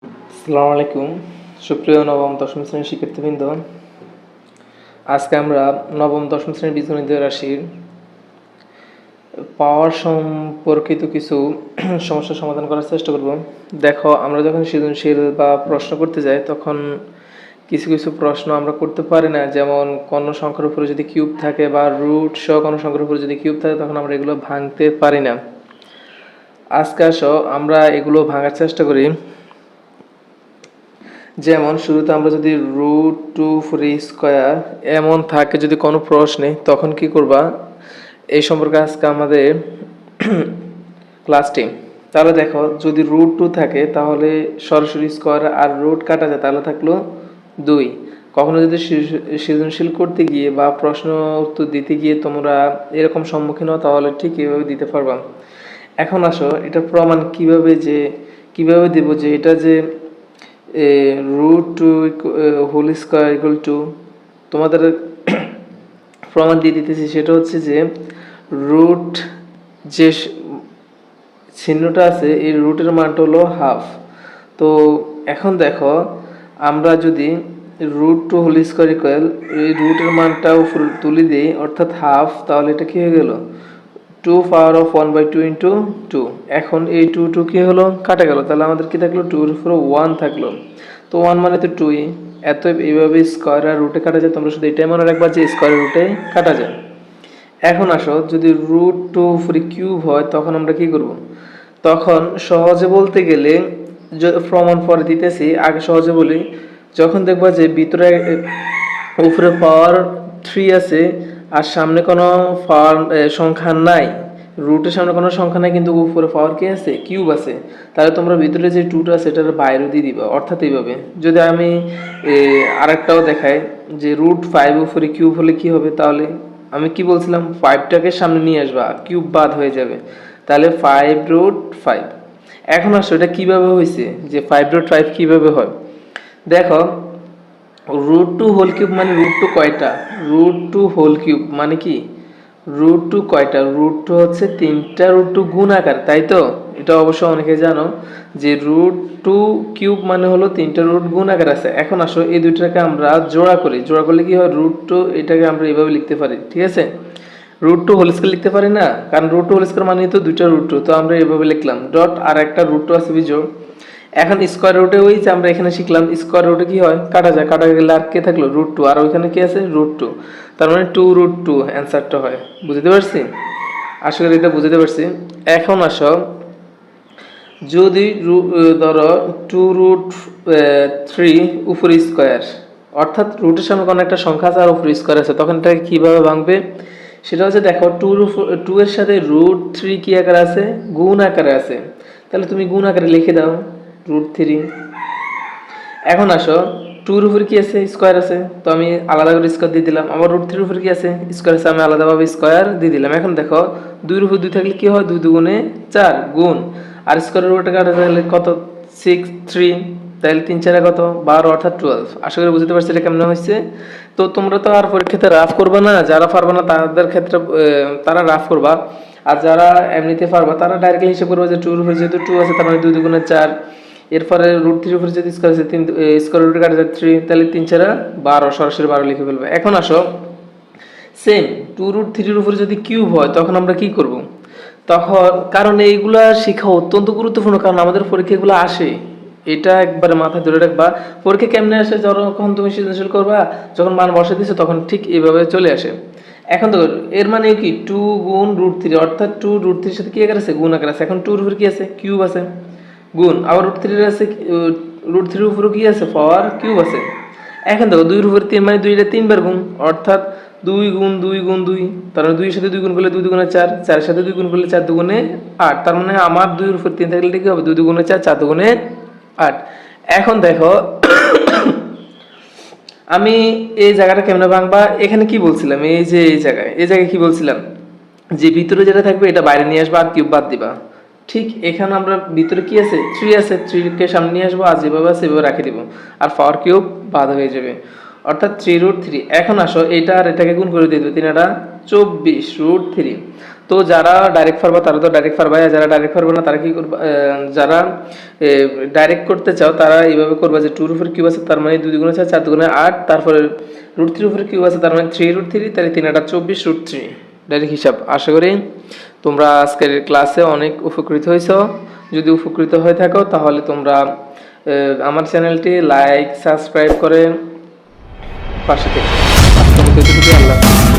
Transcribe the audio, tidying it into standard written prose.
আসসালামু আলাইকুম সুপ্রিয় নবম দশম শ্রেণীর শিক্ষার্থীবৃন্দ। আজকে আমরা নবম দশম শ্রেণীর বীজগণিত রাশির পাওয়ার সম্পর্কিত কিছু সমস্যার সমাধান করার চেষ্টা করব। দেখো, আমরা যখন সৃজনশীল বা প্রশ্ন করতে যাই তখন কিছু কিছু প্রশ্ন আমরা করতে পারি না, যেমন কোনো সংখ্যার উপরে যদি কিউব থাকে বা রুট সহ কোনো সংখ্যার উপরে যদি কিউব থাকে তখন আমরা এগুলো ভাঙতে পারি না। আজকে আসো আমরা এগুলো ভাঙার চেষ্টা করি। যেমন শুরুতে আমরা যদি √2 এমন থাকে যদি কোনো প্রশ্নে, তখন কি করবা এই সম্পর্কে আজকে আমাদের ক্লাস 10। তাহলে দেখো, যদি √2 থাকে তাহলে সরাসরি স্কয়ার আর রুট কাটা যায়, তাহলে থাকলো 2। কখনো যদি সৃজনশীল করতে গিয়ে বা প্রশ্ন উত্তর দিতে গিয়ে তোমরা এরকম সম্মুখীন হও তাহলে ঠিক এভাবে দিতে পারবা। এখন আসো এটা প্রমাণ কিভাবে দেব যে এটা যে √2 তোমাদের প্রমাণ দিয়ে দিতেছি। সেটা হচ্ছে যে রুট যে চিহ্নটা আছে এই রুটের মানটা হলো হাফ। তো এখন দেখো, আমরা যদি √2 এই রুটের মানটা উপরে তুলে দিই অর্থাৎ হাফ, তাহলে এটা কি হয়ে গেল 2 × 2 এখন এই 2 কি হলো কাটা গেল, তাহলে আমাদের কি থাকলো 2 এর উপরে 1 থাকলো। তো 1 মানে তো 2, এত এইভাবে স্কয়ার আর রুটে কাটা যায়। তোমরা শুধু এটাই মনে রাখবা যে স্কয়ার রুটে কাটা যায়। এখন আসো, যদি √2 উপরে কিউব হয় তখন আমরা কি করব? তখন সহজে বলতে গেলে প্রমাণ পরে দিতেছি, আগে সহজে বলি। যখন দেখবা যে ভিতরে উপরে পাওয়ার 3 আছে আর সামনে কোনো পাওয়ার সংখ্যা নাই, রুটের সামনে কোনো সংখ্যা নাই কিন্তু উপরে পাওয়ার কি আছে কিউব আছে, তাহলে তোমরা ভিতরে যে 2টা আছে এটার বাইরে দিয়ে দিবা। অর্থাৎ এইভাবে যদি আমি আরেকটাও দেখাই যে √5 উপরে কিউব হলে কি হবে, তাহলে আমি কি বলছিলাম 5টাকে সামনে নিয়ে আসবা, কিউব বাদ হয়ে যাবে, তাহলে 5√5। এখন আসো এটা কিভাবে হয়েছে যে 5√5 কিভাবে হয়। দেখো, √2 মানে √2 কয়টা, √2 মানে কি √2 কয়টা, √2 হচ্ছে 3টা √2 গুণ আকার, তাই তো? এটা অবশ্য অনেকে জানো যে √2 মানে হলো 3টা রুট গুণ আকার আছে। এখন আসো এই দুইটাকে আমরা জোড়া করি, জোড়া করলে কি হয় √2 এটাকে আমরা এইভাবে লিখতে পারি, ঠিক আছে? √2 লিখতে পারি না, কারণ √2 মানে তো 2টা √2, তো আমরা এইভাবে লিখলাম ডট আর একটা √2 আছে বিজোড়। এখন স্কয়ার রুটে ওই যে আমরা এখানে শিখলাম স্কয়ার রুটে কি হয় কাটা যায়, কাটা গেলে আর কে থাকলো √2, আর ওইখানে কি আছে √2, তার মানে 2√2 অ্যান্সারটা হয়। বুঝতে পারছি? আশা করি এটা বুঝতে পারছি। এখন আসো, যদি ধরো 2√3 উপরে স্কয়ার, অর্থাৎ রুটের সামনে কোনো একটা সংখ্যা আছে আর উপরে স্কয়ার আছে, তখন এটাকে কিভাবে ভাঙবে সেটা হচ্ছে দেখো 2 এর সাথে √3 কি আকারে আছে গুণ আকারে আছে, তাহলে তুমি গুণ আকারে লিখে দাও √3। এখন আসো 2 এর উপরে কি আছে স্কয়ার আছে, তো আমি আলাদা করে স্কয়ার দিয়ে দিলাম। আবার √3 এর উপরে কি আছে স্কয়ার আছে, আমি আলাদাভাবে স্কয়ার দিয়ে দিলাম। এখন দেখো 2 এর উপর 2 থাকলে কি হয় 2 দুগুণে 4 গুণ, আর স্কয়ারের উপরে কাটা তাহলে কত 6 3, তাহলে 3 4 কত 12 অর্থাৎ 12। আশা করি বুঝতে পারছি এটা কেমন হয়েছে। তো তোমরা তো আর পরীক্ষাতে রাফ করবে না, যারা পারবে না তাদের ক্ষেত্রে তারা রাফ করবা, আর যারা এমনিতে পারবা তারা ডাইরেক্টলি হিসাব করবে যে 2 এর উপরে যেহেতু 2 আছে তার মানে 2 দুগুণে 4, এরপরে √3 উপরে যদি স্কয়ার আছে 3 স্কয়ার রুটে কাটা যায় 3, তাহলে 3 4 12, সরাসরি 12 লিখে ফেলবে। এখন আসো সেম 2√3 এর উপরে যদি কিউব হয় তখন আমরা কি করব? তখন কারণ এইগুলা শেখা অত্যন্ত গুরুত্বপূর্ণ, কারণ আমাদের পরীক্ষাগুলো আসে, এটা একবারে মাথায় ধরে রাখবা। পরীক্ষা কেমনে আসে, যখন তুমি সৃজনশীল করবা যখন মান বসে দিছো তখন ঠিক এইভাবে চলে আসে। এখন তো এর মানে কি 2 গুণ √3, অর্থাৎ 2 √3 এর সাথে কি আকার আছে গুণ আকার আছে। এখন 2 এর উপরে কি আছে কিউব আছে গুণ, আবার √3 এর আছে √3 এর উপরে কি আছে পাওয়ার কিউব আছে। এখন দেখো 2 এর উপরে 3 মানে 2 এটা 3 বার গুণ, অর্থাৎ 2 গুণ 2 গুণ 2, তার মানে 2 এর সাথে 2 গুণ করলে 2 দুগুণে 4, 4 এর সাথে 2 গুণ করলে 4 দুগুণে 8, তার মানে আমার 2 এর উপর 3 থাকলে কি হবে 2 দুগুণে 4, 4 দুগুণে 8। এখন দেখো আমি এই জায়গাটা কেমনে ভাঙবা, এখানে কি বলছিলাম এই যে এই জায়গায় কি বলছিলাম যে ভিতরে যেটা থাকবে এটা বাইরে নিয়ে আসবা আর কিউব বাদ দিবা। ঠিক এখানে আমরা ভিতরে কি আছে 3 আছে, 3 কে সামনে নিয়ে আসবো আর যেভাবে আছে সেভাবে রেখে দিব, আর পাওয়ার কিউব বাদ হয়ে যাবে, অর্থাৎ 3√3। এখন আসো এটা আর এটাকে গুণ করে দিয়ে দেবো, 3 এটা 24 √3, তো যারা ডাইরেক্ট পারবা তারা তো ডাইরেক্ট পারবা, আর যারা ডাইরেক্ট পারবে না তারা কি করবা, যারা ডাইরেক্ট করতে চাও তারা এইভাবে করবা যে 2 এর উপর কিউব আছে তার মানে 2 দ্বিগুণে 4 4 দুগুণে 8, তারপরে √3 এর উপরে কিউব আছে তার মানে 3 √3, তাহলে 3 8 24 √3 ডাইরেক্ট হিসাব। আশা করি তোমরা আজকের ক্লাসে অনেক উপকৃত হয়েছো। যদি উপকৃত হয়ে থাকো তাহলে তোমরা আমার চ্যানেলটি লাইক সাবস্ক্রাইব করে পাশে থেকে আজকের মতো এটুকুই। আল্লাহ হাফেজ।